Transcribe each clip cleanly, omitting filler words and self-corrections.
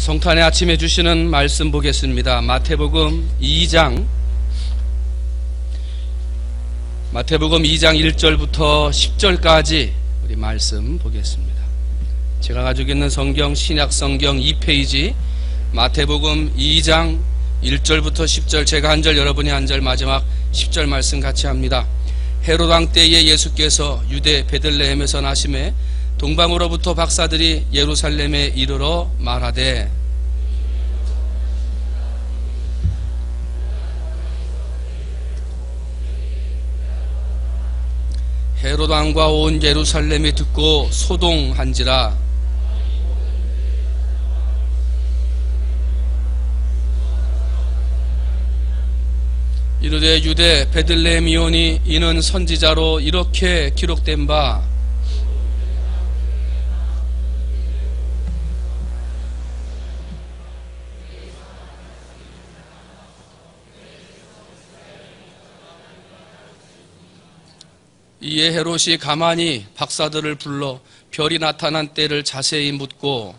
성탄의 아침에 주시는 말씀 보겠습니다. 마태복음 2장 1절부터 10절까지 우리 말씀 보겠습니다. 제가 가지고 있는 성경 신약성경 2페이지 마태복음 2장 1절부터 10절, 제가 한 절 여러분이 한 절, 마지막 10절 말씀 같이 합니다. 헤롯 왕 때에 예수께서 유대 베들레헴에서 나심에 동방으로부터 박사들이 예루살렘에 이르러 말하되 헤롯 왕과 온 예루살렘이 듣고 소동한지라. 이르되 유대 베들레헴이오니 이는 선지자로 이렇게 기록된 바 이에 헤롯이 가만히 박사들을 불러 별이 나타난 때를 자세히 묻고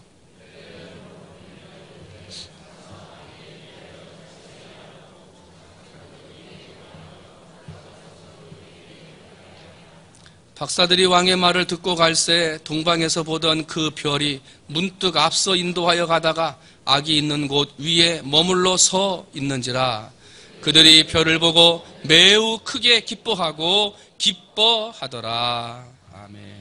박사들이 왕의 말을 듣고 갈새 동방에서 보던 그 별이 문득 앞서 인도하여 가다가 악이 있는 곳 위에 머물러 서 있는지라. 그들이 별을 보고 매우 크게 기뻐하고 기뻐하더라. 아멘.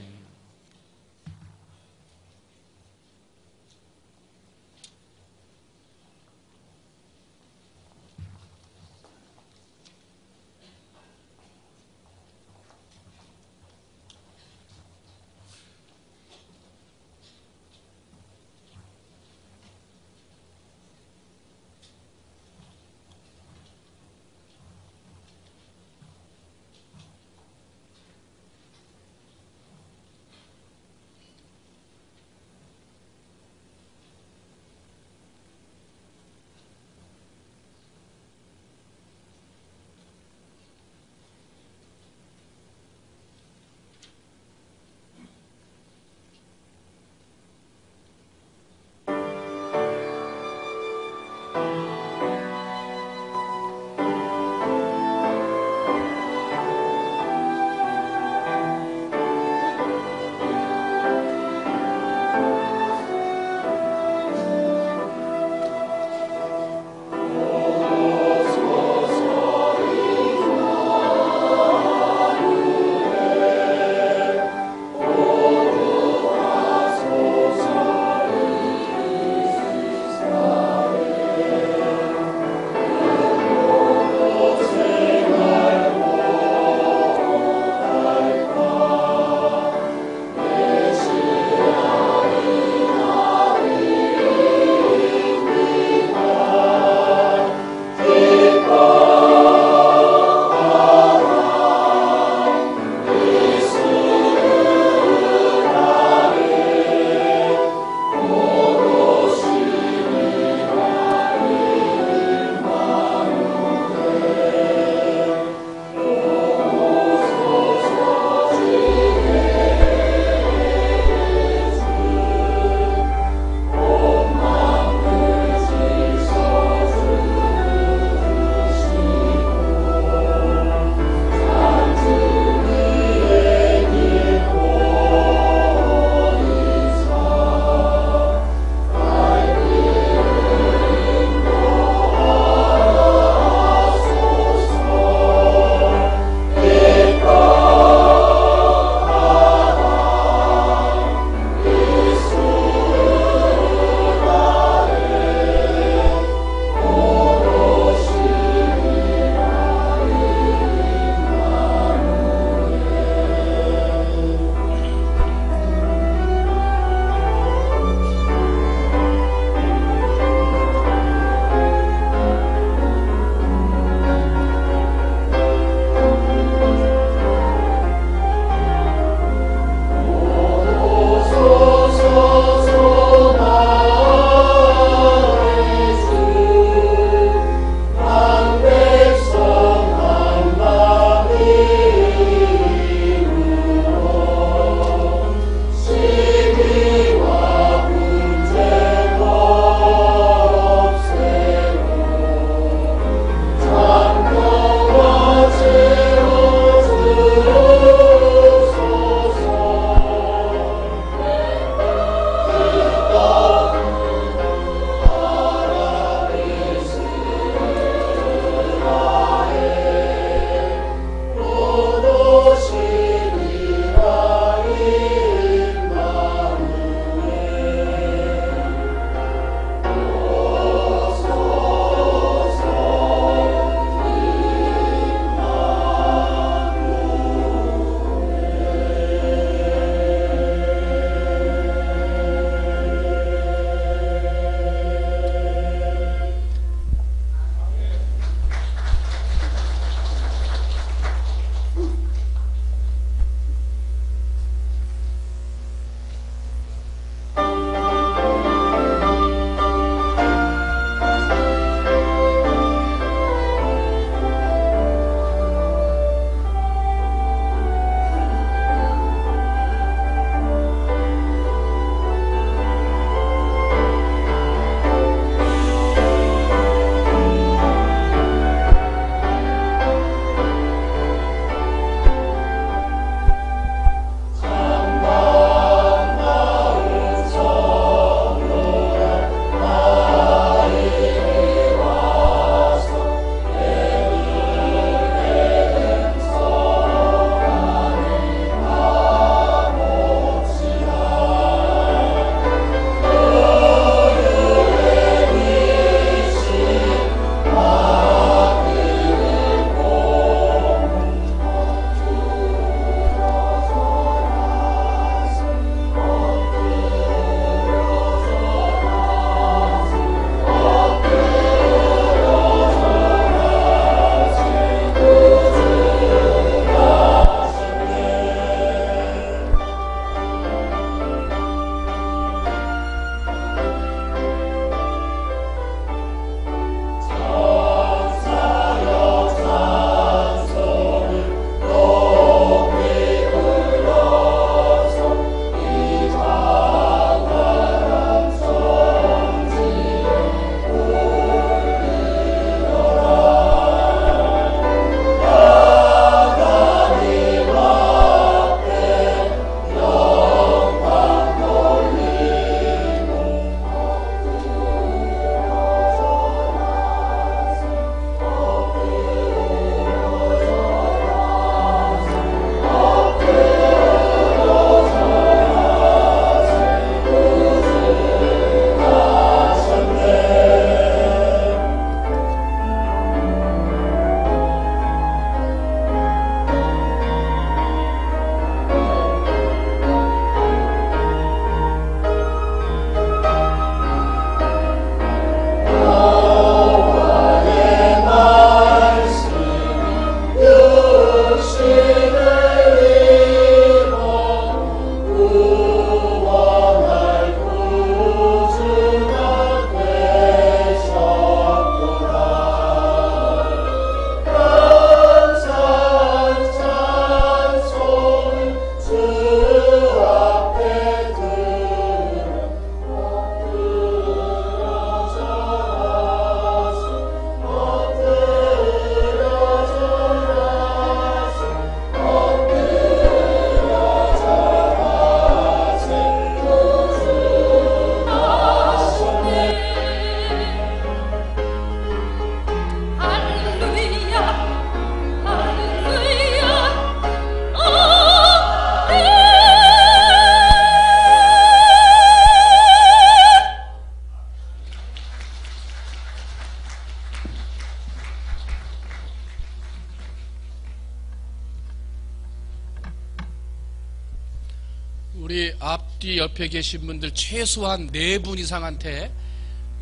우리 앞뒤 옆에 계신 분들 최소한 4분 이상한테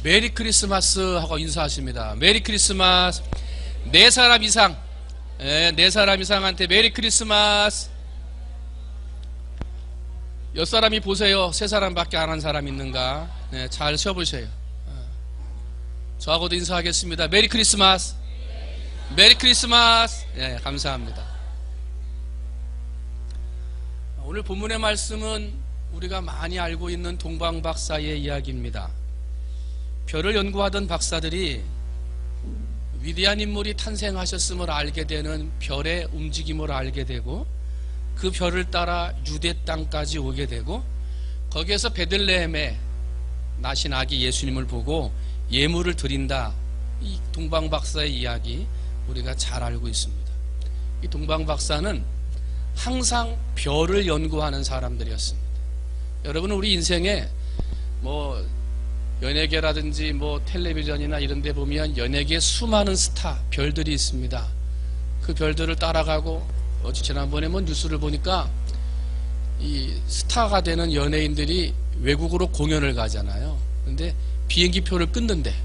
메리 크리스마스 하고 인사하십니다. 메리 크리스마스. 4사람 이상, 4사람 이상한테 메리 크리스마스. 6사람이 보세요. 3사람밖에 안 한 사람 있는가? 네, 잘 쉬어보세요. 저하고도 인사하겠습니다. 메리 크리스마스. 메리 크리스마스. 네, 감사합니다. 오늘 본문의 말씀은 우리가 많이 알고 있는 동방박사의 이야기입니다. 별을 연구하던 박사들이 위대한 인물이 탄생하셨음을 알게 되는 별의 움직임을 알게 되고, 그 별을 따라 유대 땅까지 오게 되고, 거기에서 베들레헴에 나신 아기 예수님을 보고 예물을 드린다. 이 동방박사의 이야기 우리가 잘 알고 있습니다. 이 동방박사는 항상 별을 연구하는 사람들이었습니다. 여러분은 우리 인생에 뭐 연예계라든지 뭐 텔레비전이나 이런 데 보면 연예계 수많은 스타, 별들이 있습니다. 그 별들을 따라가고, 지난번에 뭐 뉴스를 보니까 이 스타가 되는 연예인들이 외국으로 공연을 가잖아요. 근데 비행기표를 끊는데,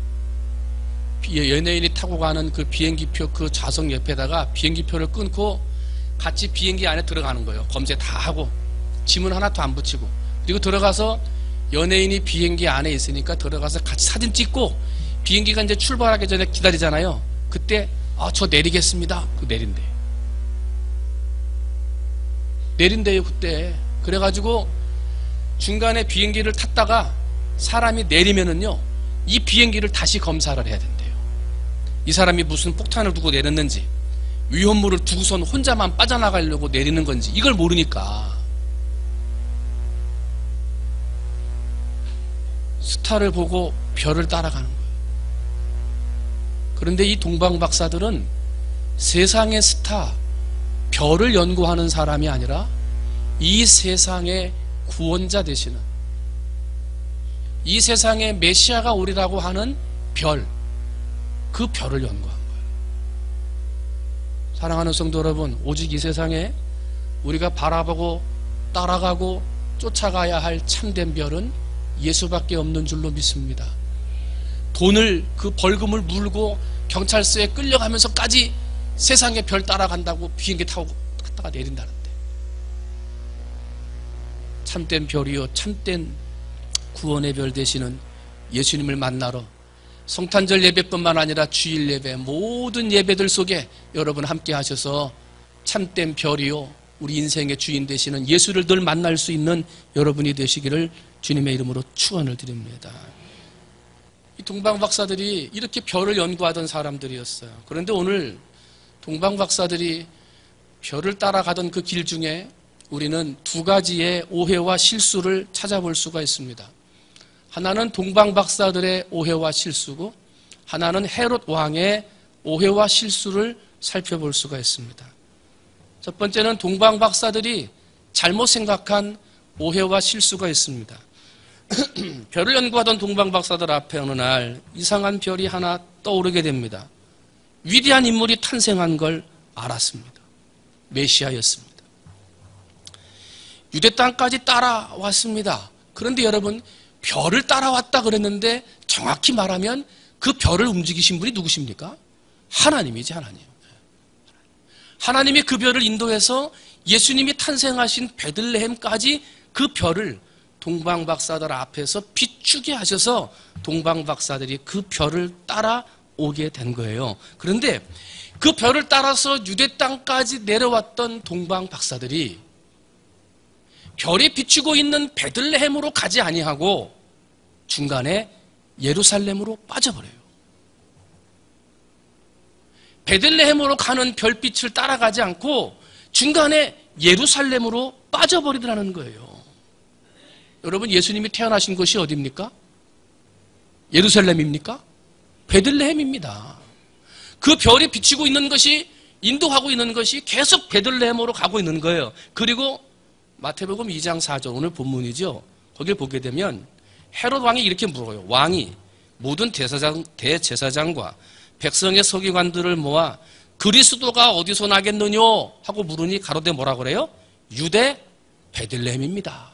연예인이 타고 가는 그 비행기표 그 좌석 옆에다가 비행기표를 끊고 같이 비행기 안에 들어가는 거예요. 검색 다 하고 지문 하나도 안 붙이고, 그리고 들어가서 연예인이 비행기 안에 있으니까 들어가서 같이 사진 찍고, 비행기가 이제 출발하기 전에 기다리잖아요. 그때 저 내리겠습니다. 그 내린대요 그때. 그래가지고 중간에 비행기를 탔다가 사람이 내리면은요, 이 비행기를 다시 검사를 해야 된대요. 이 사람이 무슨 폭탄을 두고 내렸는지, 위험물을 두고선 혼자만 빠져나가려고 내리는 건지 이걸 모르니까 스타를 보고 별을 따라가는 거예요. 그런데 이 동방박사들은 세상의 스타, 별을 연구하는 사람이 아니라 이 세상의 구원자 되시는, 이 세상의 메시아가 오리라고 하는 별, 그 별을 연구한 거예요. 사랑하는 성도 여러분, 오직 이 세상에 우리가 바라보고 따라가고 쫓아가야 할 참된 별은 예수밖에 없는 줄로 믿습니다. 돈을, 그 벌금을 물고 경찰서에 끌려가면서까지 세상의 별 따라간다고 비행기 타고 갔다가 내린다는데, 참된 별이요 참된 구원의 별 되시는 예수님을 만나러 성탄절 예배뿐만 아니라 주일 예배, 모든 예배들 속에 여러분 함께 하셔서 참된 별이요 우리 인생의 주인 되시는 예수를 늘 만날 수 있는 여러분이 되시기를 주님의 이름으로 축원을 드립니다. 이 동방박사들이 이렇게 별을 연구하던 사람들이었어요. 그런데 오늘 동방박사들이 별을 따라가던 그 길 중에 우리는 2가지의 오해와 실수를 찾아볼 수가 있습니다. 하나는 동방박사들의 오해와 실수고, 하나는 헤롯 왕의 오해와 실수를 살펴볼 수가 있습니다. 첫 번째는 동방박사들이 잘못 생각한 오해와 실수가 있습니다. 별을 연구하던 동방박사들 앞에 어느 날 이상한 별이 하나 떠오르게 됩니다. 위대한 인물이 탄생한 걸 알았습니다. 메시아였습니다. 유대 땅까지 따라왔습니다. 그런데 여러분, 별을 따라왔다 그랬는데 정확히 말하면 그 별을 움직이신 분이 누구십니까? 하나님이지, 하나님. 하나님이 그 별을 인도해서 예수님이 탄생하신 베들레헴까지 그 별을 동방박사들 앞에서 비추게 하셔서 동방박사들이 그 별을 따라오게 된 거예요. 그런데 그 별을 따라서 유대 땅까지 내려왔던 동방박사들이 별이 비추고 있는 베들레헴으로 가지 아니하고 중간에 예루살렘으로 빠져버려요. 베들레헴으로 가는 별빛을 따라가지 않고 중간에 예루살렘으로 빠져버리더라는 거예요. 여러분, 예수님이 태어나신 곳이 어디입니까? 예루살렘입니까? 베들레헴입니다. 그 별이 비추고 있는 것이, 인도하고 있는 것이 계속 베들레헴으로 가고 있는 거예요. 그리고 마태복음 2장 4절, 오늘 본문이죠. 거기를 보게 되면 헤롯 왕이 이렇게 물어요. 왕이 모든 대제사장과 백성의 서기관들을 모아 그리스도가 어디서 나겠느냐 하고 물으니 가로되 뭐라 그래요? 유대 베들레헴입니다.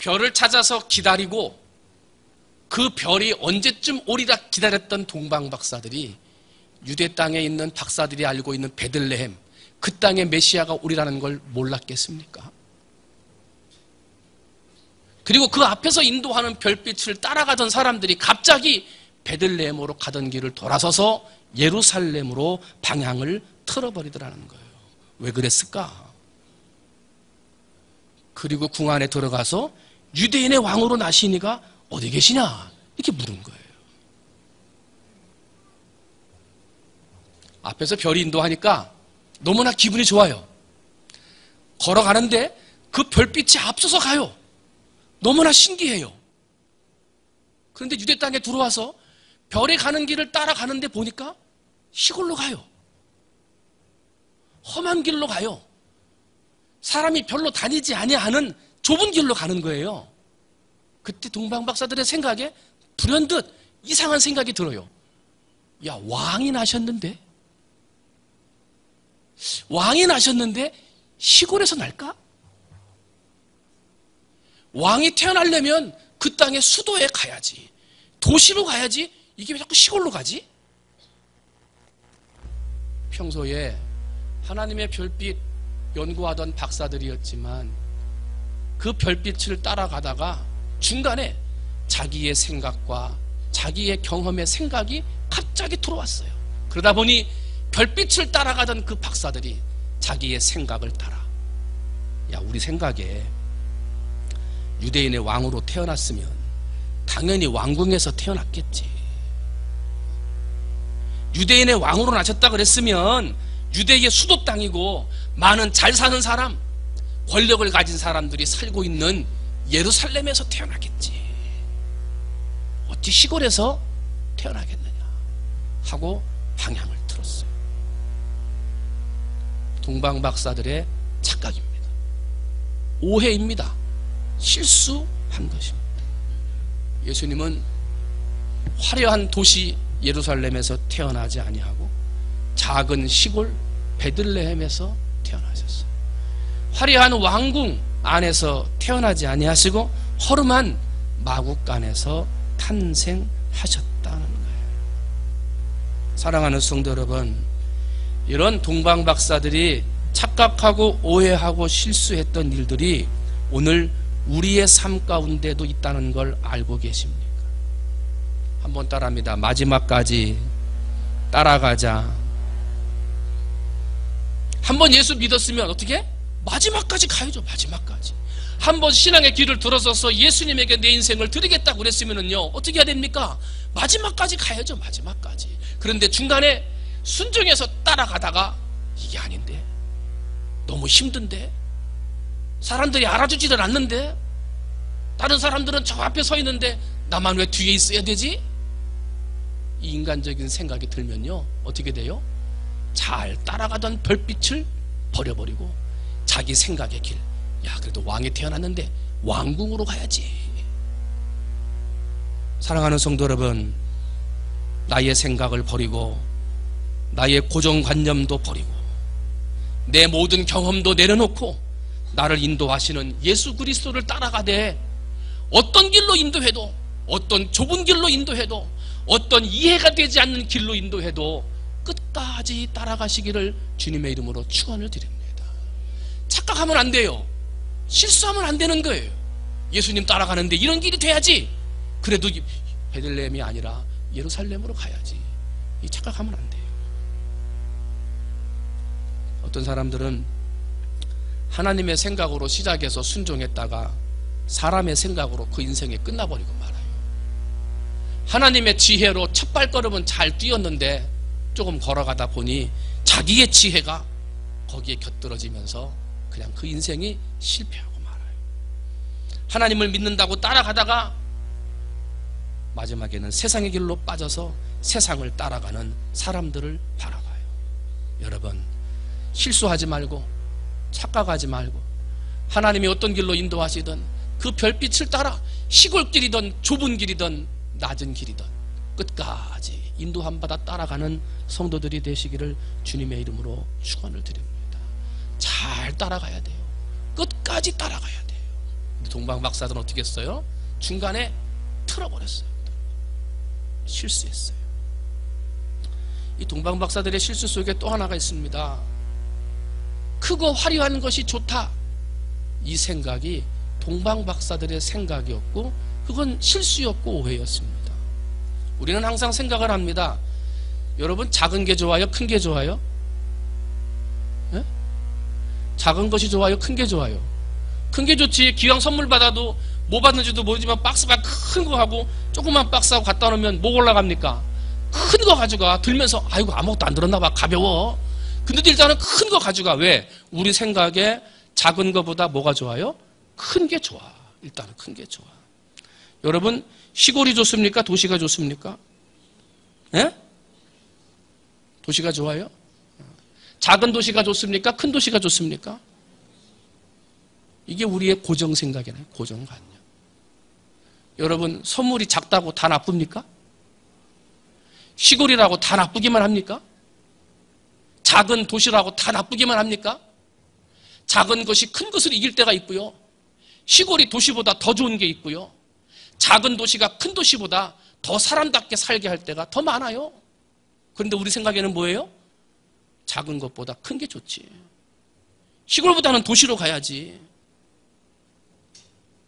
별을 찾아서 기다리고 그 별이 언제쯤 오리라 기다렸던 동방 박사들이 유대 땅에 있는 박사들이 알고 있는 베들레헴, 그 땅에 메시아가 오리라는 걸 몰랐겠습니까? 그리고 그 앞에서 인도하는 별빛을 따라가던 사람들이 갑자기 베들레헴으로 가던 길을 돌아서서 예루살렘으로 방향을 틀어버리더라는 거예요. 왜 그랬을까? 그리고 궁 안에 들어가서 유대인의 왕으로 나시니가 어디 계시냐? 이렇게 물은 거예요. 앞에서 별이 인도하니까 너무나 기분이 좋아요. 걸어가는데 그 별빛이 앞서서 가요. 너무나 신기해요. 그런데 유대 땅에 들어와서 별이 가는 길을 따라가는데 보니까 시골로 가요. 험한 길로 가요. 사람이 별로 다니지 아니하는 좁은 길로 가는 거예요. 그때 동방박사들의 생각에 불현듯 이상한 생각이 들어요. 야, 왕이 나셨는데 시골에서 날까? 왕이 태어나려면 그 땅의 수도에 가야지, 도시로 가야지. 이게 왜 자꾸 시골로 가지? 평소에 하나님의 별빛 연구하던 박사들이었지만 그 별빛을 따라가다가 중간에 자기의 생각과 자기의 경험의 생각이 갑자기 들어왔어요. 그러다 보니 별빛을 따라가던 그 박사들이 자기의 생각을 따라, 야, 우리 생각에 유대인의 왕으로 태어났으면 당연히 왕궁에서 태어났겠지. 유대인의 왕으로 나셨다 그랬으면 유대의 수도 땅이고 많은 잘 사는 사람, 권력을 가진 사람들이 살고 있는 예루살렘에서 태어나겠지. 어찌 시골에서 태어나겠느냐 하고 방향을 틀었어요. 동방박사들의 착각입니다. 오해입니다. 실수한 것입니다. 예수님은 화려한 도시 예루살렘에서 태어나지 아니하고 작은 시골 베들레헴에서 태어나셨어요. 화려한 왕궁 안에서 태어나지 아니하시고 허름한 마국간에서 탄생하셨다는 거예요. 사랑하는 성도 여러분, 이런 동방박사들이 착각하고 오해하고 실수했던 일들이 오늘 우리의 삶 가운데도 있다는 걸 알고 계십니까? 한번 따라합니다. 마지막까지 따라가자. 한번 예수 믿었으면 어떻게? 마지막까지 가야죠. 마지막까지. 한번 신앙의 길을 들어서서 예수님에게 내 인생을 드리겠다고 그랬으면요, 어떻게 해야 됩니까? 마지막까지 가야죠. 마지막까지. 그런데 중간에 순종해서 따라가다가 이게 아닌데, 너무 힘든데, 사람들이 알아주지를 않는데, 다른 사람들은 저 앞에 서 있는데 나만 왜 뒤에 있어야 되지? 이 인간적인 생각이 들면요, 어떻게 돼요? 잘 따라가던 별빛을 버려버리고 자기 생각의 길, 야, 그래도 왕이 태어났는데 왕궁으로 가야지. 사랑하는 성도 여러분, 나의 생각을 버리고 나의 고정관념도 버리고 내 모든 경험도 내려놓고 나를 인도하시는 예수 그리스도를 따라가되, 어떤 길로 인도해도, 어떤 좁은 길로 인도해도, 어떤 이해가 되지 않는 길로 인도해도 끝까지 따라가시기를 주님의 이름으로 축원을 드립니다. 착각하면 안 돼요. 실수하면 안 되는 거예요. 예수님 따라가는데 이런 길이 돼야지. 그래도 베들레헴이 아니라 예루살렘으로 가야지. 이 착각하면 안 돼요. 어떤 사람들은 하나님의 생각으로 시작해서 순종했다가 사람의 생각으로 그 인생이 끝나버리고 말아요. 하나님의 지혜로 첫 발걸음은 잘 뛰었는데 조금 걸어가다 보니 자기의 지혜가 거기에 곁들어지면서 그냥 그 인생이 실패하고 말아요. 하나님을 믿는다고 따라가다가 마지막에는 세상의 길로 빠져서 세상을 따라가는 사람들을 바라봐요. 여러분, 실수하지 말고 착각하지 말고 하나님이 어떤 길로 인도하시든 그 별빛을 따라 시골길이든 좁은 길이든 낮은 길이든 끝까지 인도함 받아 따라가는 성도들이 되시기를 주님의 이름으로 축원을 드립니다. 잘 따라가야 돼요. 끝까지 따라가야 돼요. 동방 박사들은 어떻게 했어요? 중간에 틀어버렸어요. 실수했어요. 이 동방 박사들의 실수 속에 또 하나가 있습니다. 크고 화려한 것이 좋다, 이 생각이 동방 박사들의 생각이었고, 그건 실수였고 오해였습니다. 우리는 항상 생각을 합니다. 여러분, 작은 게 좋아요? 큰 게 좋아요? 예? 작은 것이 좋아요? 큰 게 좋아요? 큰 게 좋지. 기왕 선물 받아도 뭐 받는지도 모르지만 박스가 큰 거 하고 조그만 박스하고 갖다 놓으면 뭐 올라갑니까? 큰 거 가져가. 들면서 아이고 아무것도 안 들었나 봐, 가벼워. 근데 일단은 큰 거 가져가. 왜? 우리 생각에 작은 거보다 뭐가 좋아요? 큰 게 좋아. 일단은 큰 게 좋아. 여러분, 시골이 좋습니까? 도시가 좋습니까? 예? 도시가 좋아요? 작은 도시가 좋습니까? 큰 도시가 좋습니까? 이게 우리의 고정생각이네요. 고정관념. 여러분, 선물이 작다고 다 나쁩니까? 시골이라고 다 나쁘기만 합니까? 작은 도시라고 다 나쁘기만 합니까? 작은 것이 큰 것을 이길 때가 있고요. 시골이 도시보다 더 좋은 게 있고요. 작은 도시가 큰 도시보다 더 사람답게 살게 할 때가 더 많아요. 그런데 우리 생각에는 뭐예요? 작은 것보다 큰 게 좋지. 시골보다는 도시로 가야지.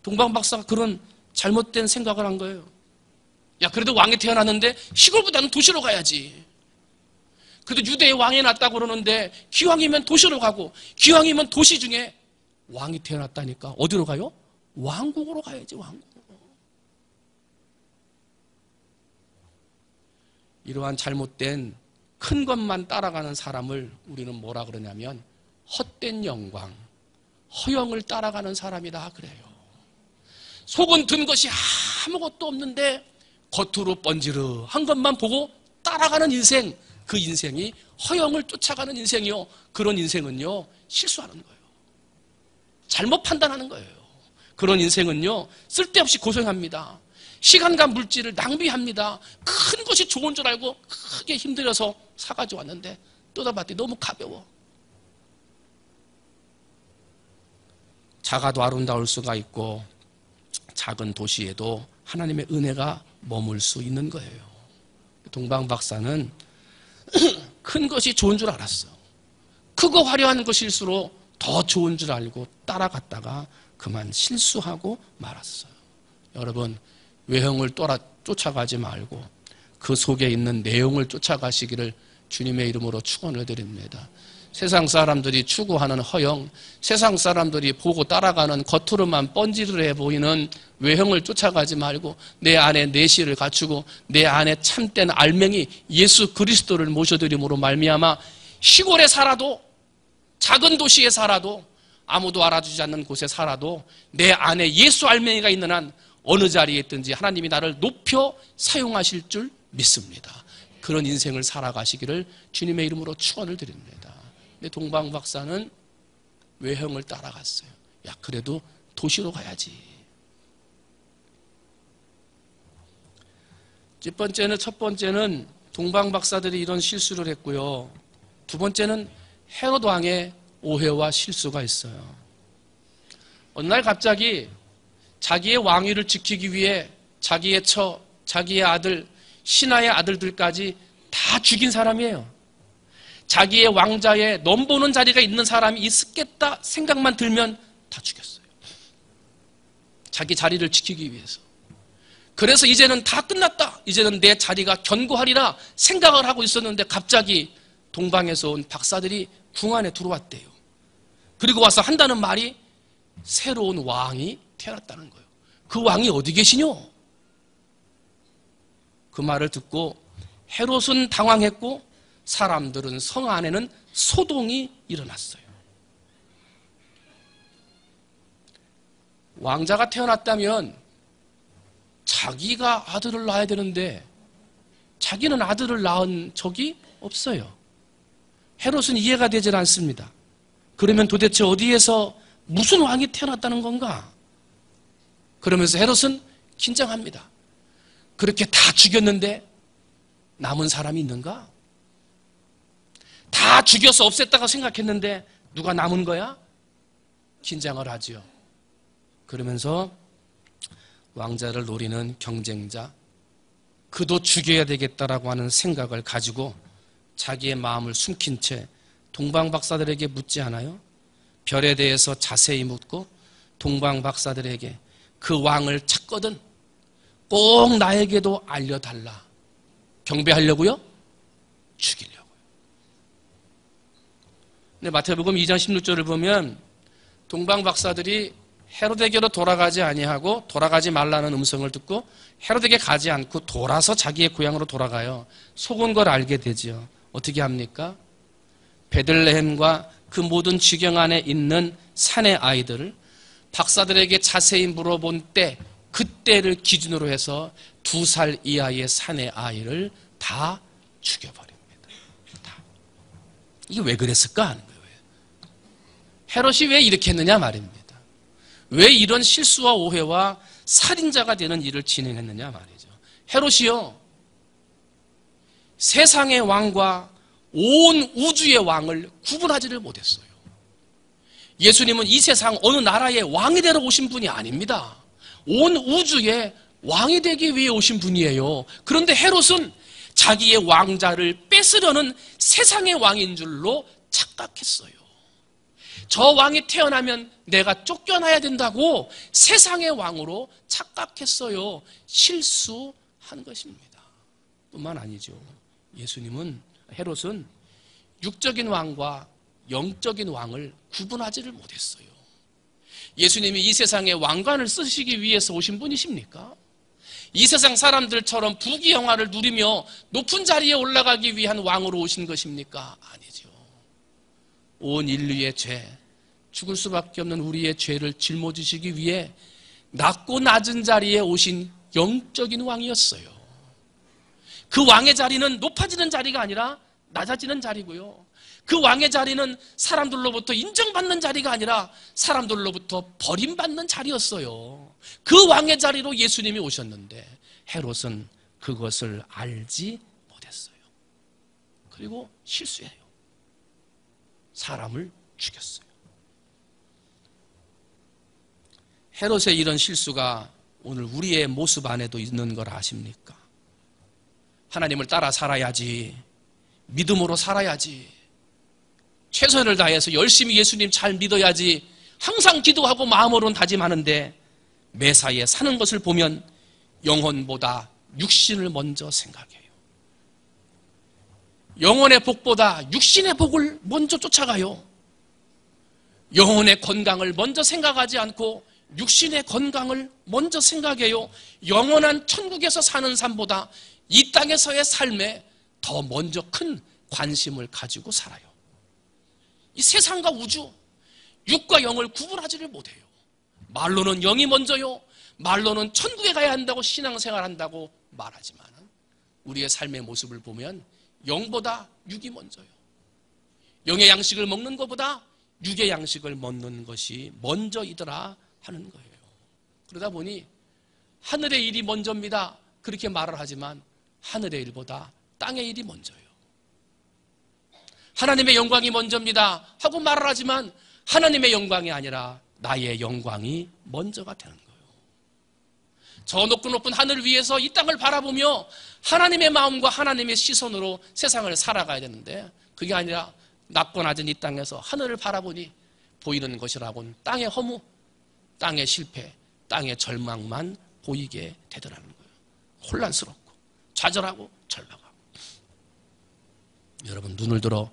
동방 박사가 그런 잘못된 생각을 한 거예요. 야, 그래도 왕이 태어났는데 시골보다는 도시로 가야지. 그래도 유대의 왕이 났다고 그러는데 기왕이면 도시로 가고, 기왕이면 도시 중에 왕이 태어났다니까 어디로 가요? 왕국으로 가야지. 왕국으로. 이러한 잘못된 큰 것만 따라가는 사람을 우리는 뭐라 그러냐면 헛된 영광, 허영을 따라가는 사람이다 그래요. 속은 든 것이 아무것도 없는데 겉으로 번지르한 것만 보고 따라가는 인생, 그 인생이 허영을 쫓아가는 인생이요. 그런 인생은요, 실수하는 거예요. 잘못 판단하는 거예요. 그런 인생은요, 쓸데없이 고생합니다. 시간과 물질을 낭비합니다. 큰 것이 좋은 줄 알고 크게 힘들어서 사가지고 왔는데 뜯어봤더니 너무 가벼워. 작아도 아름다울 수가 있고 작은 도시에도 하나님의 은혜가 머물 수 있는 거예요. 동방 박사는 큰 것이 좋은 줄 알았어. 크고 화려한 것일수록 더 좋은 줄 알고 따라갔다가 그만 실수하고 말았어요. 여러분, 외형을 쫓아가지 말고 그 속에 있는 내용을 쫓아가시기를 주님의 이름으로 축원을 드립니다. 세상 사람들이 추구하는 허영, 세상 사람들이 보고 따라가는 겉으로만 번지르르해 보이는 외형을 쫓아가지 말고 내 안에 내실을 갖추고 내 안에 참된 알맹이 예수 그리스도를 모셔드림으로 말미암아 시골에 살아도, 작은 도시에 살아도, 아무도 알아주지 않는 곳에 살아도 내 안에 예수 알맹이가 있는 한 어느 자리에 있든지 하나님이 나를 높여 사용하실 줄 믿습니다. 그런 인생을 살아가시기를 주님의 이름으로 축원을 드립니다. 근데 동방 박사는 외형을 따라갔어요. 야, 그래도 도시로 가야지. 첫 번째는 동방 박사들이 이런 실수를 했고요. 두 번째는 헤롯 왕의 오해와 실수가 있어요. 어느 날 갑자기 자기의 왕위를 지키기 위해 자기의 처, 자기의 아들, 신하의 아들들까지 다 죽인 사람이에요. 자기의 왕자에 넘보는 자리가 있는 사람이 있겠다 생각만 들면 다 죽였어요. 자기 자리를 지키기 위해서. 그래서 이제는 다 끝났다. 이제는 내 자리가 견고하리라 생각을 하고 있었는데 갑자기 동방에서 온 박사들이 궁 안에 들어왔대요. 그리고 와서 한다는 말이 새로운 왕이 태어났다는 거예요. 그 왕이 어디 계시뇨? 그 말을 듣고 헤롯은 당황했고 사람들은 성 안에는 소동이 일어났어요. 왕자가 태어났다면 자기가 아들을 낳아야 되는데 자기는 아들을 낳은 적이 없어요. 헤롯은 이해가 되질 않습니다. 그러면 도대체 어디에서 무슨 왕이 태어났다는 건가? 그러면서 헤롯은 긴장합니다. 그렇게 다 죽였는데 남은 사람이 있는가? 다 죽여서 없앴다고 생각했는데 누가 남은 거야? 긴장을 하지요. 그러면서 왕자를 노리는 경쟁자, 그도 죽여야 되겠다라고 하는 생각을 가지고 자기의 마음을 숨긴 채 동방박사들에게 묻지 않아요? 별에 대해서 자세히 묻고 동방박사들에게 그 왕을 찾거든 꼭 나에게도 알려달라. 경배하려고요? 죽이려고요. 근데 마태복음 2장 16절을 보면 동방박사들이 헤로데게로 돌아가지 아니하고 돌아가지 말라는 음성을 듣고 헤로데게 가지 않고 돌아서 자기의 고향으로 돌아가요. 속은 걸 알게 되죠. 어떻게 합니까? 베들레헴과 그 모든 지경 안에 있는 산의 아이들을 박사들에게 자세히 물어본 때, 그때를 기준으로 해서 2살 이하의 산의 아이를 다 죽여버립니다. 다. 이게 왜 그랬을까 하는 거예요. 헤롯이 왜 이렇게 했느냐 말입니다. 왜 이런 실수와 오해와 살인자가 되는 일을 진행했느냐 말이죠. 헤롯이요, 세상의 왕과 온 우주의 왕을 구분하지를 못했어요. 예수님은 이 세상 어느 나라의 왕이 되러 오신 분이 아닙니다. 온 우주의 왕이 되기 위해 오신 분이에요. 그런데 헤롯은 자기의 왕자를 뺏으려는 세상의 왕인 줄로 착각했어요. 저 왕이 태어나면 내가 쫓겨나야 된다고 세상의 왕으로 착각했어요. 실수한 것입니다. 뿐만 아니죠. 예수님은, 헤롯은 육적인 왕과 영적인 왕을 구분하지를 못했어요. 예수님이 이 세상에 왕관을 쓰시기 위해서 오신 분이십니까? 이 세상 사람들처럼 부귀영화를 누리며 높은 자리에 올라가기 위한 왕으로 오신 것입니까? 아니죠. 온 인류의 죄, 죽을 수밖에 없는 우리의 죄를 짊어지시기 위해 낮고 낮은 자리에 오신 영적인 왕이었어요. 그 왕의 자리는 높아지는 자리가 아니라 낮아지는 자리고요. 그 왕의 자리는 사람들로부터 인정받는 자리가 아니라 사람들로부터 버림받는 자리였어요. 그 왕의 자리로 예수님이 오셨는데 헤롯은 그것을 알지 못했어요. 그리고 실수해요. 사람을 죽였어요. 헤롯의 이런 실수가 오늘 우리의 모습 안에도 있는 걸 아십니까? 하나님을 따라 살아야지, 믿음으로 살아야지, 최선을 다해서 열심히 예수님 잘 믿어야지 항상 기도하고 마음으로는 다짐하는데 매사에 사는 것을 보면 영혼보다 육신을 먼저 생각해요. 영혼의 복보다 육신의 복을 먼저 쫓아가요. 영혼의 건강을 먼저 생각하지 않고 육신의 건강을 먼저 생각해요. 영원한 천국에서 사는 삶보다 이 땅에서의 삶에 더 먼저 큰 관심을 가지고 살아요. 이 세상과 우주, 육과 영을 구분하지를 못해요. 말로는 영이 먼저요, 말로는 천국에 가야 한다고 신앙생활한다고 말하지만 우리의 삶의 모습을 보면 영보다 육이 먼저요. 영의 양식을 먹는 것보다 육의 양식을 먹는 것이 먼저이더라 하는 거예요. 그러다 보니 하늘의 일이 먼저입니다 그렇게 말을 하지만 하늘의 일보다 땅의 일이 먼저예요. 하나님의 영광이 먼저입니다 하고 말을 하지만 하나님의 영광이 아니라 나의 영광이 먼저가 되는 거예요. 저 높고 높은 하늘 위에서 이 땅을 바라보며 하나님의 마음과 하나님의 시선으로 세상을 살아가야 되는데 그게 아니라 낮고 낮은 이 땅에서 하늘을 바라보니 보이는 것이라고는 땅의 허무, 땅의 실패, 땅의 절망만 보이게 되더라는 거예요. 혼란스럽고 좌절하고 절망하고. 여러분, 눈을 들어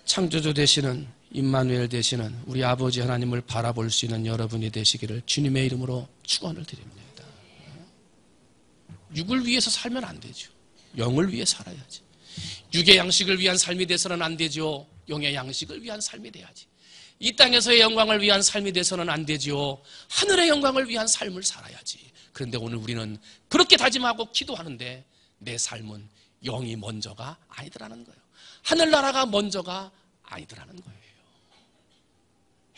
창조주 되시는 임마누엘 되시는 우리 아버지 하나님을 바라볼 수 있는 여러분이 되시기를 주님의 이름으로 축원을 드립니다. 육을 위해서 살면 안 되죠. 영을 위해 살아야지. 육의 양식을 위한 삶이 돼서는 안 되죠. 영의 양식을 위한 삶이 돼야지. 이 땅에서의 영광을 위한 삶이 돼서는 안 되죠. 하늘의 영광을 위한 삶을 살아야지. 그런데 오늘 우리는 그렇게 다짐하고 기도하는데 내 삶은 영이 먼저가 아니더라는 거예요. 하늘나라가 먼저가 아니더라는 거예요.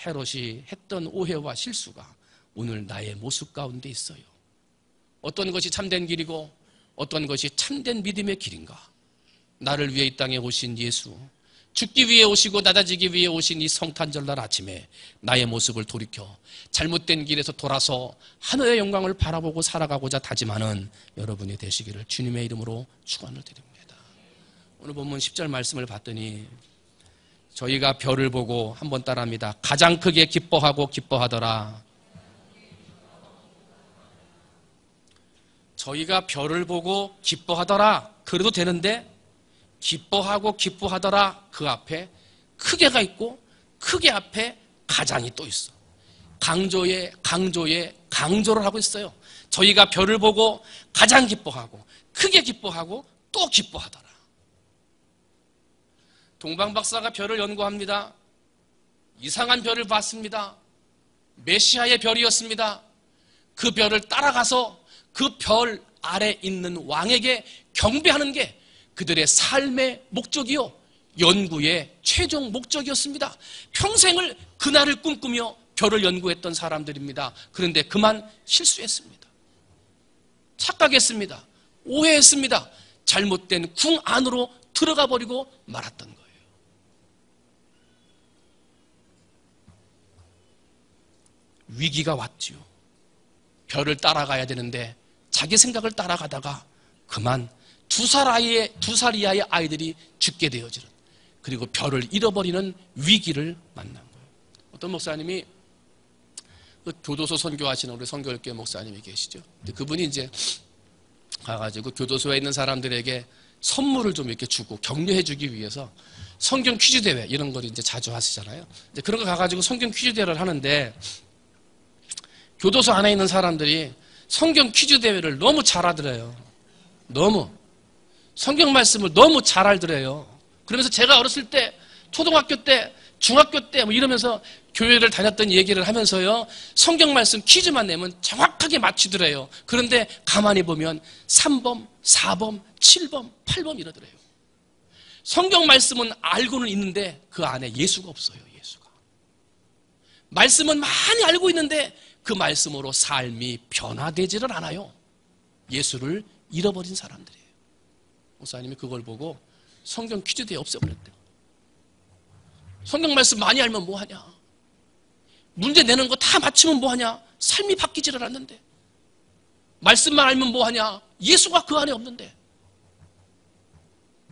헤롯이 했던 오해와 실수가 오늘 나의 모습 가운데 있어요. 어떤 것이 참된 길이고 어떤 것이 참된 믿음의 길인가? 나를 위해 이 땅에 오신 예수, 죽기 위해 오시고 낮아지기 위해 오신 이 성탄절날 아침에 나의 모습을 돌이켜 잘못된 길에서 돌아서 하늘의 영광을 바라보고 살아가고자 다짐하는 여러분이 되시기를 주님의 이름으로 축원을 드립니다. 오늘 본문 10절 말씀을 봤더니 저희가 별을 보고 한번 따라합니다. 가장 크게 기뻐하고 기뻐하더라. 저희가 별을 보고 기뻐하더라. 그래도 되는데 기뻐하고 기뻐하더라. 그 앞에 크게가 있고 크게 앞에 가장이 또 있어. 강조에 강조를 하고 있어요. 저희가 별을 보고 가장 기뻐하고 크게 기뻐하고 또 기뻐하더라. 동방박사가 별을 연구합니다. 이상한 별을 봤습니다. 메시아의 별이었습니다. 그 별을 따라가서 그 별 아래 있는 왕에게 경배하는 게 그들의 삶의 목적이요, 연구의 최종 목적이었습니다. 평생을 그날을 꿈꾸며 별을 연구했던 사람들입니다. 그런데 그만 실수했습니다. 착각했습니다. 오해했습니다. 잘못된 궁 안으로 들어가 버리고 말았던 거예요. 위기가 왔지요. 별을 따라가야 되는데 자기 생각을 따라가다가 그만 두 살 이하의 아이들이 죽게 되어지는, 그리고 별을 잃어버리는 위기를 만난 거예요. 어떤 목사님이 그 교도소 선교하시는 우리 선교교회 목사님이 계시죠. 그분이 이제 가가지고 교도소에 있는 사람들에게 선물을 좀 이렇게 주고 격려해주기 위해서 성경 퀴즈 대회 이런 걸 이제 자주 하시잖아요. 이제 그런 거 가가지고 성경 퀴즈 대회를 하는데 교도소 안에 있는 사람들이 성경 퀴즈 대회를 너무 잘 하더래요. 너무. 성경 말씀을 너무 잘 알더래요. 그러면서 제가 어렸을 때, 초등학교 때, 중학교 때 뭐 이러면서 교회를 다녔던 얘기를 하면서요, 성경 말씀 퀴즈만 내면 정확하게 맞추더래요. 그런데 가만히 보면 3번, 4번, 7번, 8번 이러더래요. 성경 말씀은 알고는 있는데 그 안에 예수가 없어요. 예수가. 말씀은 많이 알고 있는데 그 말씀으로 삶이 변화되지를 않아요. 예수를 잃어버린 사람들이에요. 목사님이 그걸 보고 성경 퀴즈 대회 없애버렸대요. 성경 말씀 많이 알면 뭐하냐? 문제 내는 거 다 맞추면 뭐하냐? 삶이 바뀌지를 않는데. 말씀만 알면 뭐하냐? 예수가 그 안에 없는데.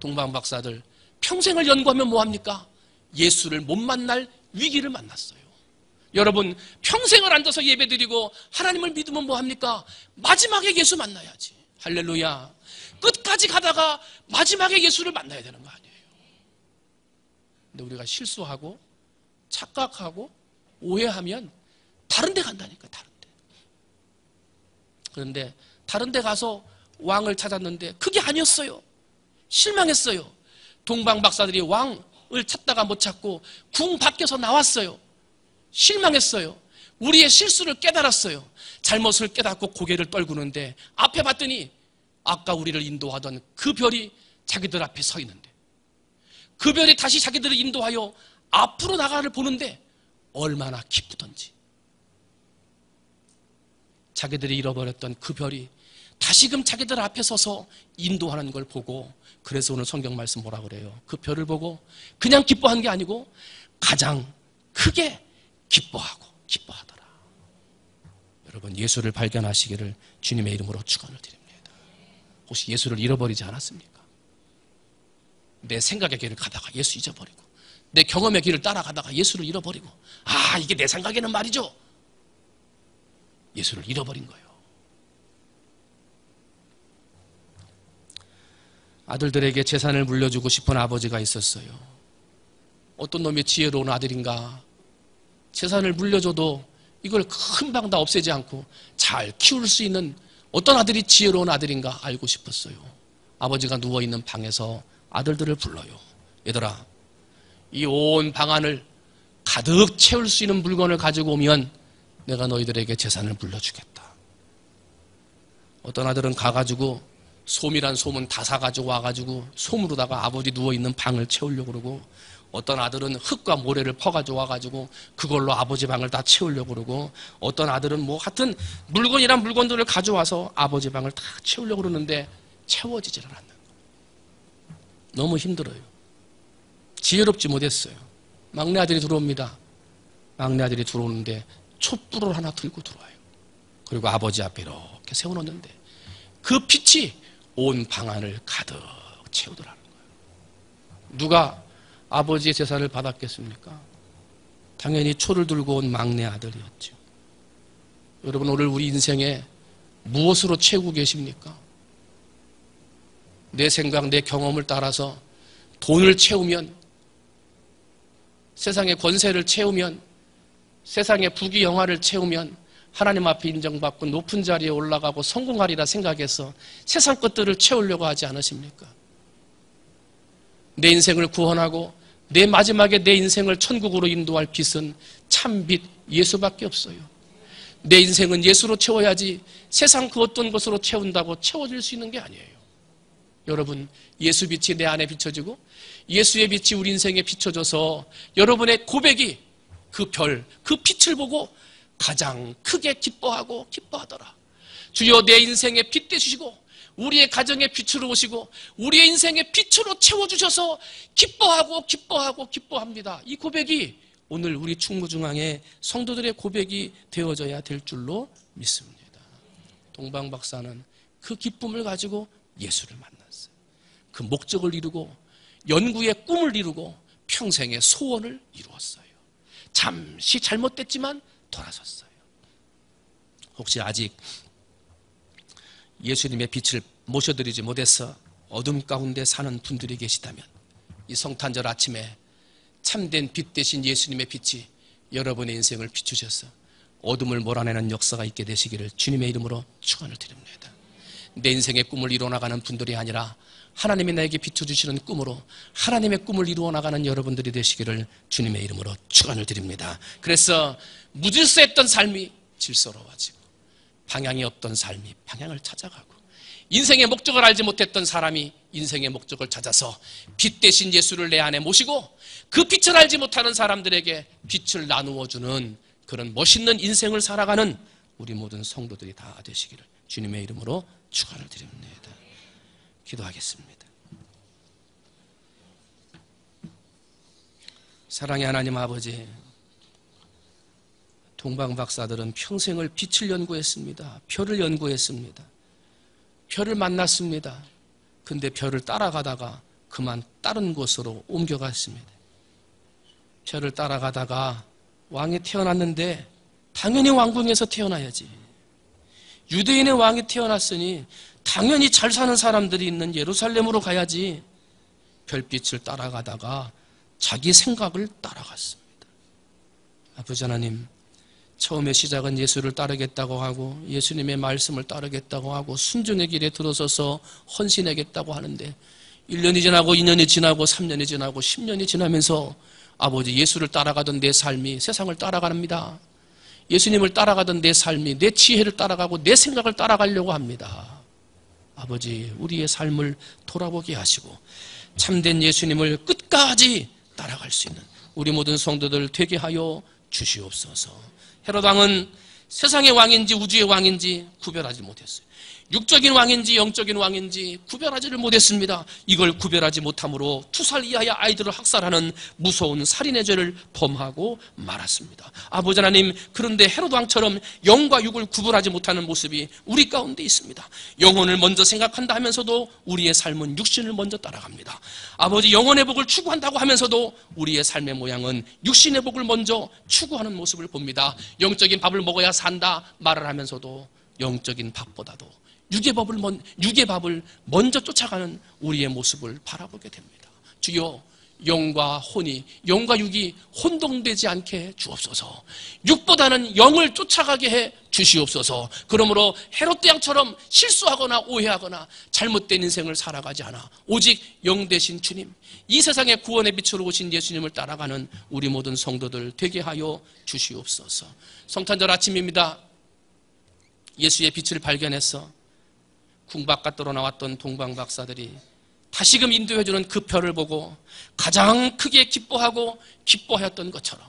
동방박사들 평생을 연구하면 뭐합니까? 예수를 못 만날 위기를 만났어요. 여러분, 평생을 앉아서 예배드리고 하나님을 믿으면 뭐합니까? 마지막에 예수 만나야지. 할렐루야. 끝까지 가다가 마지막에 예수를 만나야 되는 거 아니에요. 근데 우리가 실수하고 착각하고 오해하면 다른 데 간다니까. 다른 데. 그런데 다른 데 가서 왕을 찾았는데 그게 아니었어요. 실망했어요. 동방박사들이 왕을 찾다가 못 찾고 궁 밖에서 나왔어요. 실망했어요. 우리의 실수를 깨달았어요. 잘못을 깨닫고 고개를 떨구는데 앞에 봤더니 아까 우리를 인도하던 그 별이 자기들 앞에 서 있는데, 그 별이 다시 자기들을 인도하여 앞으로 나가를 보는데 얼마나 기쁘던지. 자기들이 잃어버렸던 그 별이 다시금 자기들 앞에 서서 인도하는 걸 보고, 그래서 오늘 성경 말씀 뭐라 그래요? 그 별을 보고 그냥 기뻐한 게 아니고 가장 크게 기뻐하더라. 여러분, 예수를 발견하시기를 주님의 이름으로 축원을 드립니다. 혹시 예수를 잃어버리지 않았습니까? 내 생각의 길을 가다가 예수 잊어버리고, 내 경험의 길을 따라가다가 예수를 잃어버리고, 아, 이게 내 생각에는 말이죠. 예수를 잃어버린 거예요. 아들들에게 재산을 물려주고 싶은 아버지가 있었어요. 어떤 놈이 지혜로운 아들인가? 재산을 물려줘도 이걸 금방 다 없애지 않고 잘 키울 수 있는 어떤 아들이 지혜로운 아들인가 알고 싶었어요. 아버지가 누워있는 방에서 아들들을 불러요. 얘들아, 이 온 방 안을 가득 채울 수 있는 물건을 가지고 오면 내가 너희들에게 재산을 물려주겠다. 어떤 아들은 가가지고 솜이란 솜은 다 사가지고 와가지고 솜으로다가 아버지 누워있는 방을 채우려고 그러고, 어떤 아들은 흙과 모래를 퍼가지고 와가지고 그걸로 아버지 방을 다 채우려고 그러고, 어떤 아들은 뭐 하여튼 물건이란 물건들을 가져와서 아버지 방을 다 채우려고 그러는데 채워지지를 않는 거예요. 너무 힘들어요. 지혜롭지 못했어요. 막내 아들이 들어옵니다. 막내 아들이 들어오는데 촛불을 하나 들고 들어와요. 그리고 아버지 앞에 이렇게 세워놓는데 그 빛이 온 방 안을 가득 채우더라는 거예요. 누가 아버지의 제사를 받았겠습니까? 당연히 초를 들고 온 막내 아들이었죠. 여러분, 오늘 우리 인생에 무엇으로 채우고 계십니까? 내 생각, 내 경험을 따라서 돈을 채우면, 세상의 권세를 채우면, 세상의 부귀영화를 채우면 하나님 앞에 인정받고 높은 자리에 올라가고 성공하리라 생각해서 세상 것들을 채우려고 하지 않으십니까? 내 인생을 구원하고 내 마지막에 내 인생을 천국으로 인도할 빛은 참 빛 예수밖에 없어요. 내 인생은 예수로 채워야지 세상 그 어떤 것으로 채운다고 채워질 수 있는 게 아니에요. 여러분, 예수 빛이 내 안에 비춰지고 예수의 빛이 우리 인생에 비춰져서 여러분의 고백이 그 별, 그 빛을 보고 가장 크게 기뻐하더라. 주여, 내 인생에 빛 되시고 우리의 가정에 빛으로 오시고 우리의 인생에 빛으로 채워주셔서 기뻐합니다. 이 고백이 오늘 우리 충무중앙의 성도들의 고백이 되어져야 될 줄로 믿습니다. 동방 박사는 그 기쁨을 가지고 예수를 만났어요. 그 목적을 이루고 연구의 꿈을 이루고 평생의 소원을 이루었어요. 잠시 잘못됐지만 돌아섰어요. 혹시 아직 예수님의 빛을 모셔드리지 못해서 어둠 가운데 사는 분들이 계시다면 이 성탄절 아침에 참된 빛 대신 예수님의 빛이 여러분의 인생을 비추셔서 어둠을 몰아내는 역사가 있게 되시기를 주님의 이름으로 축원을 드립니다. 내 인생의 꿈을 이루어나가는 분들이 아니라 하나님이 나에게 비춰주시는 꿈으로 하나님의 꿈을 이루어나가는 여러분들이 되시기를 주님의 이름으로 축원을 드립니다. 그래서 무질서했던 삶이 질서로워지고 방향이 없던 삶이 방향을 찾아가고 인생의 목적을 알지 못했던 사람이 인생의 목적을 찾아서 빛 대신 예수를 내 안에 모시고 그 빛을 알지 못하는 사람들에게 빛을 나누어주는 그런 멋있는 인생을 살아가는 우리 모든 성도들이 다 되시기를 주님의 이름으로 축원을 드립니다. 기도하겠습니다. 사랑의 하나님 아버지, 동방 박사들은 평생을 빛을 연구했습니다. 별을 연구했습니다. 별을 만났습니다. 근데 별을 따라가다가 그만 다른 곳으로 옮겨갔습니다. 별을 따라가다가 왕이 태어났는데 당연히 왕궁에서 태어나야지. 유대인의 왕이 태어났으니 당연히 잘 사는 사람들이 있는 예루살렘으로 가야지. 별빛을 따라가다가 자기 생각을 따라갔습니다. 아버지 하나님, 처음에 시작은 예수를 따르겠다고 하고 예수님의 말씀을 따르겠다고 하고 순종의 길에 들어서서 헌신하겠다고 하는데 1년이 지나고 2년이 지나고 3년이 지나고 10년이 지나면서 아버지, 예수를 따라가던 내 삶이 세상을 따라갑니다. 예수님을 따라가던 내 삶이 내 지혜를 따라가고 내 생각을 따라가려고 합니다. 아버지, 우리의 삶을 돌아보게 하시고 참된 예수님을 끝까지 따라갈 수 있는 우리 모든 성도들 되게 하여 주시옵소서. 헤롯 왕은 세상의 왕인지 우주의 왕인지 구별하지 못했어요. 육적인 왕인지 영적인 왕인지 구별하지를 못했습니다. 이걸 구별하지 못함으로 2살 이하의 아이들을 학살하는 무서운 살인의 죄를 범하고 말았습니다. 아버지 하나님, 그런데 헤롯 왕처럼 영과 육을 구분하지 못하는 모습이 우리 가운데 있습니다. 영혼을 먼저 생각한다 하면서도 우리의 삶은 육신을 먼저 따라갑니다. 아버지, 영혼의 복을 추구한다고 하면서도 우리의 삶의 모양은 육신의 복을 먼저 추구하는 모습을 봅니다. 영적인 밥을 먹어야 산다 말을 하면서도 영적인 밥보다도 육의 밥을 먼저 쫓아가는 우리의 모습을 바라보게 됩니다. 주여, 영과 육이 혼동되지 않게 해 주옵소서. 육보다는 영을 쫓아가게 해 주시옵소서. 그러므로 헤롯 왕처럼 실수하거나 오해하거나 잘못된 인생을 살아가지 않아 오직 영 되신 주님, 이 세상의 구원의 빛으로 오신 예수님을 따라가는 우리 모든 성도들 되게 하여 주시옵소서. 성탄절 아침입니다. 예수의 빛을 발견해서 궁 바깥으로 나왔던 동방 박사들이 다시금 인도해주는 그 별을 보고 가장 크게 기뻐하였던 것처럼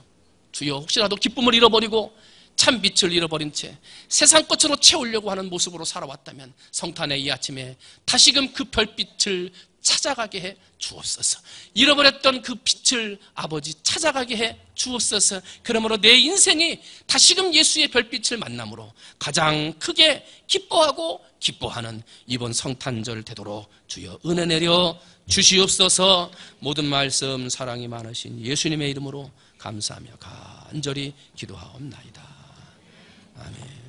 주여, 혹시라도 기쁨을 잃어버리고 참 빛을 잃어버린 채 세상 것으로 채우려고 하는 모습으로 살아왔다면 성탄의 이 아침에 다시금 그 별빛을 찾아가게 해 주옵소서. 잃어버렸던 그 빛을 아버지 찾아가게 해 주옵소서. 그러므로 내 인생이 다시금 예수의 별빛을 만남으로 가장 크게 기뻐하고 기뻐하는 이번 성탄절 되도록 주여 은혜 내려 주시옵소서. 모든 말씀 사랑이 많으신 예수님의 이름으로 감사하며 간절히 기도하옵나이다. 아멘.